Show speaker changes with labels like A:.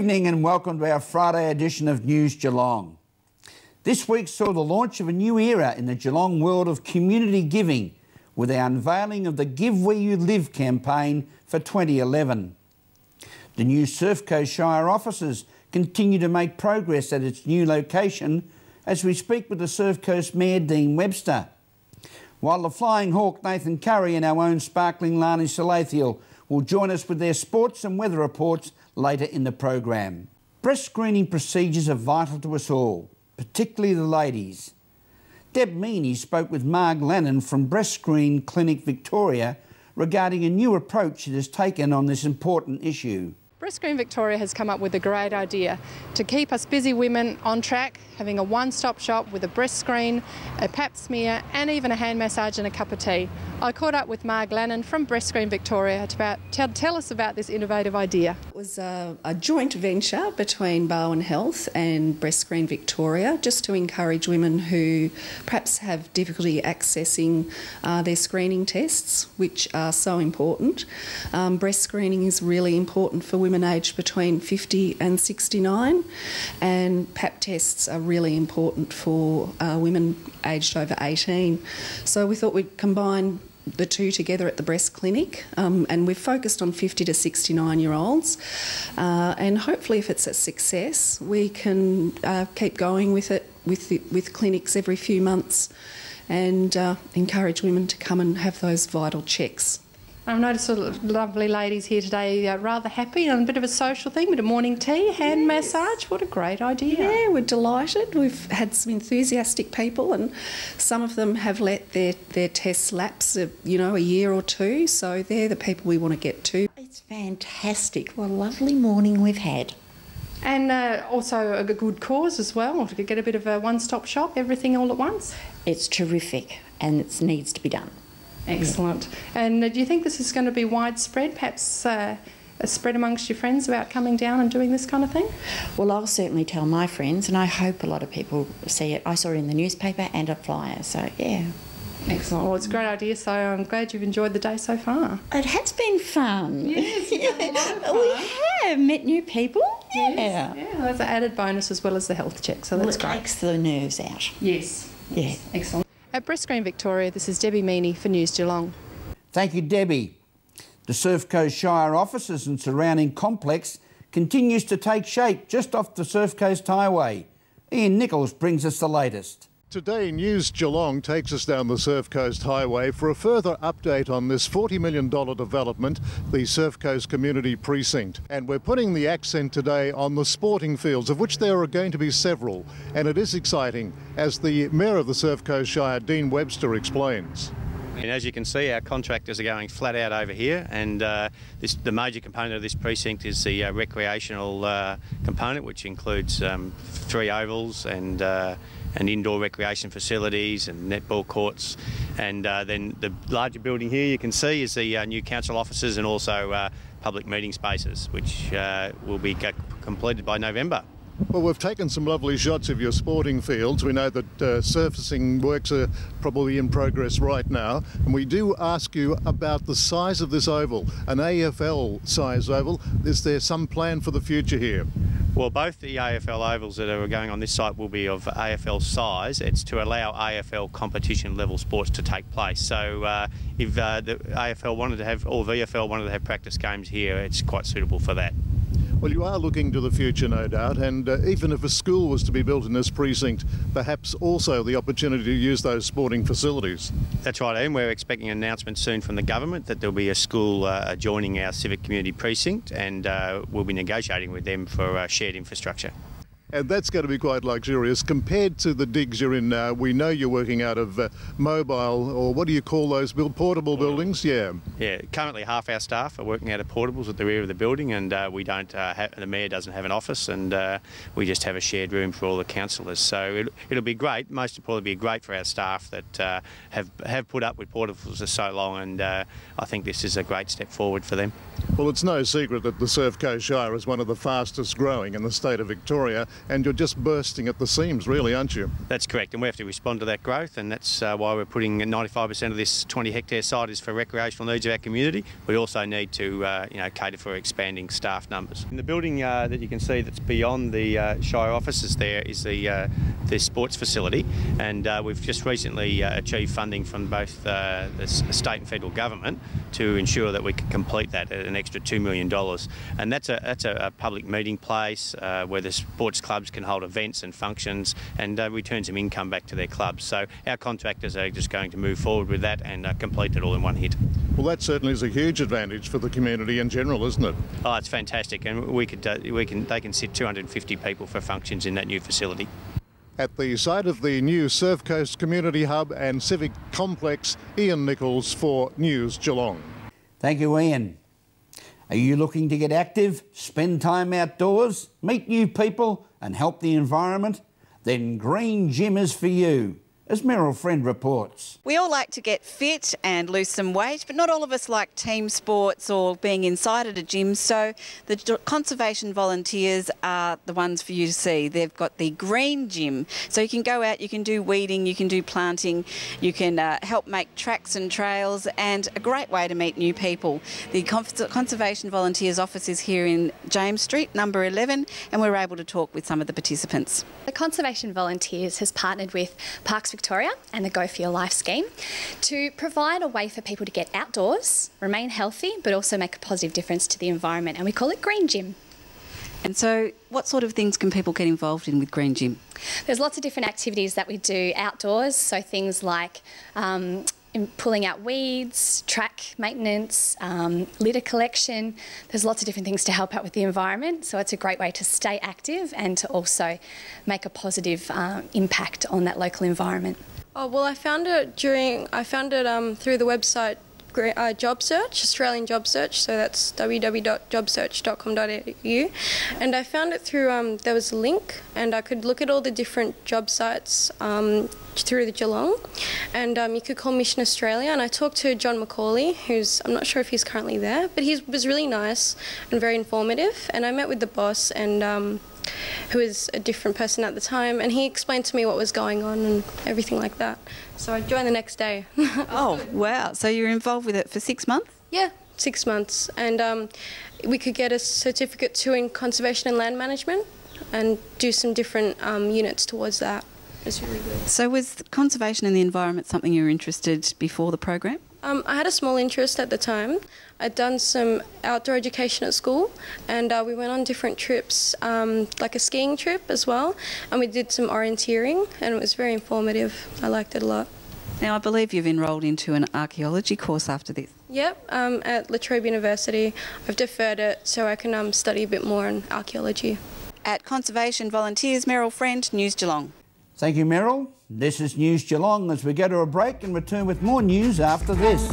A: evening and welcome to our Friday edition of News Geelong. This week saw the launch of a new era in the Geelong world of community giving with the unveiling of the Give Where You Live campaign for 2011. The new Surf Coast Shire offices continue to make progress at its new location as we speak with the Surf Coast Mayor Dean Webster. While the Flying Hawk Nathan Curry and our own sparkling Lani Salathiel will join us with their sports and weather reports later in the program. Breast screening procedures are vital to us all, particularly the ladies. Deb Meany spoke with Marg Lannon from Breast Screen Clinic Victoria regarding a new approach it has taken on this important issue.
B: Breast Screen Victoria has come up with a great idea to keep us busy women on track, having a one-stop shop with a breast screen, a pap smear and even a hand massage and a cup of tea. I caught up with Marg Lannon from Breast Screen Victoria to tell us about this innovative idea.
C: It was a joint venture between Bowen Health and Breast Screen Victoria just to encourage women who perhaps have difficulty accessing their screening tests, which are so important. Breast screening is really important for women aged between 50 and 69, and pap tests are really important for women aged over 18. So we thought we'd combine the two together at the breast clinic, and we've focused on 50 to 69-year-olds, and hopefully if it's a success we can keep going with it with clinics every few months and encourage women to come and have those vital checks.
B: I've noticed sort of lovely ladies here today, rather happy, and a bit of a social thing, bit of morning tea, hand massage. What a great idea.
C: Yeah, we're delighted. We've had some enthusiastic people and some of them have let their tests lapse, a year or two, so they're the people we want to get to.
D: It's fantastic. What a lovely morning we've had.
B: And also a good cause as well, to get a bit of a one-stop shop, everything all at once.
D: It's terrific and it needs to be done.
B: Excellent. And do you think this is going to be widespread, perhaps a spread amongst your friends about coming down and doing this kind of thing?
D: Well, I'll certainly tell my friends and I hope a lot of people see it. I saw it in the newspaper and a flyer, so yeah.
B: Excellent. Well, it's a great idea, so I'm glad you've enjoyed the day so far.
D: It has been fun.
B: Yes, you've had a lot of fun.
D: We have met new people.
B: Yes. Yeah, that's an added bonus as well as the health check, so that's great.
D: It takes the nerves out.
B: Yes.
D: Yeah.
B: Excellent. At Breast Screen Victoria, this is Debbie Meany for News Geelong.
A: Thank you, Debbie. The Surf Coast Shire offices and surrounding complex continues to take shape just off the Surf Coast Highway. Ian Nichols brings us the latest.
E: Today, News Geelong takes us down the Surf Coast Highway for a further update on this $40 million development, the Surf Coast Community Precinct. And we're putting the accent today on the sporting fields, of which there are going to be several. And it is exciting, as the Mayor of the Surf Coast Shire, Dean Webster, explains.
F: And as you can see, our contractors are going flat out over here, and the major component of this precinct is the recreational component, which includes 3 ovals and indoor recreation facilities and netball courts. And then the larger building here you can see is the new council offices and also public meeting spaces, which will be completed by November.
E: Well, we've taken some lovely shots of your sporting fields. We know that surfacing works are probably in progress right now. And we do ask you about the size of this oval, an AFL size oval. Is there some plan for the future here?
F: Well, both the AFL ovals that are going on this site will be of AFL size. It's to allow AFL competition level sports to take place. So if the AFL wanted to have, or VFL wanted to have practice games here, it's quite suitable for that.
E: Well, you are looking to the future, no doubt, and even if a school was to be built in this precinct, perhaps also the opportunity to use those sporting facilities.
F: That's right, Ian. We're expecting an announcement soon from the government that there'll be a school adjoining our civic community precinct, and we'll be negotiating with them for shared infrastructure.
E: And that's going to be quite luxurious compared to the digs you're in now. We know you're working out of mobile, or what do you call those, portable buildings? Yeah.
F: Yeah, currently half our staff are working out of portables at the rear of the building, and we don't the Mayor doesn't have an office, and we just have a shared room for all the councillors. So it'll be great, most importantly be great for our staff that have put up with portables for so long, and I think this is a great step forward for them.
E: Well, it's no secret that the Surf Coast Shire is one of the fastest growing in the state of Victoria, and you're just bursting at the seams, really, aren't you?
F: That's correct, and we have to respond to that growth, and that's why we're putting 95% of this 20-hectare site is for recreational needs of our community. We also need to cater for expanding staff numbers. In the building that you can see that's beyond the Shire offices there is the sports facility, and we've just recently achieved funding from both the state and federal government to ensure that we can complete that at an extra $2 million. And that's a public meeting place where the sports clubs can hold events and functions and return some income back to their clubs. So our contractors are just going to move forward with that and complete it all in one hit.
E: Well, that certainly is a huge advantage for the community in general, isn't it?
F: Oh, it's fantastic, and they can sit 250 people for functions in that new facility.
E: At the site of the new Surf Coast Community Hub and Civic Complex, Ian Nichols for News Geelong.
A: Thank you, Ian. Are you looking to get active, spend time outdoors, meet new people and help the environment? Then Green Gym is for you, as Meryl Friend reports.
G: We all like to get fit and lose some weight, but not all of us like team sports or being inside at a gym, so the conservation volunteers are the ones for you to see. They've got the Green Gym, so you can go out, you can do weeding, you can do planting, you can help make tracks and trails, and a great way to meet new people. The Conservation Volunteers office is here in James Street, number 11, and we're able to talk with some of the participants.
H: The Conservation Volunteers has partnered with Parks Victoria and the Go For Your Life scheme to provide a way for people to get outdoors, remain healthy, but also make a positive difference to the environment, and we call it Green Gym.
G: And so what sort of things can people get involved in with Green Gym?
H: There's lots of different activities that we do outdoors, so things like pulling out weeds, track maintenance, litter collection. There's lots of different things to help out with the environment, so it's a great way to stay active and to also make a positive impact on that local environment.
I: Oh, well, I found it through the website Job Search, Australian Job Search, so that's www.jobsearch.com.au, and I found it through, there was a link and I could look at all the different job sites through the Geelong, and you could call Mission Australia, and I talked to John McCauley, who's, I'm not sure if he's currently there, but he was really nice and very informative, and I met with the boss and who was a different person at the time, and he explained to me what was going on and everything like that. So I joined the next day.
G: Oh, wow. So you're involved with it for 6 months?
I: Yeah, 6 months. And we could get a certificate too in conservation and land management and do some different units towards that. It's really good.
G: So was conservation and the environment something you were interested before the program?
I: I had a small interest at the time. I'd done some outdoor education at school, and we went on different trips, like a skiing trip as well, and we did some orienteering, and it was very informative. I liked it a lot.
G: Now, I believe you've enrolled into an archaeology course after this.
I: Yep, at La Trobe University. I've deferred it so I can study a bit more on archaeology.
G: At Conservation Volunteers, Meryl Friend, News Geelong.
A: Thank you, Meryl. This is News Geelong as we go to a break and return with more news after this.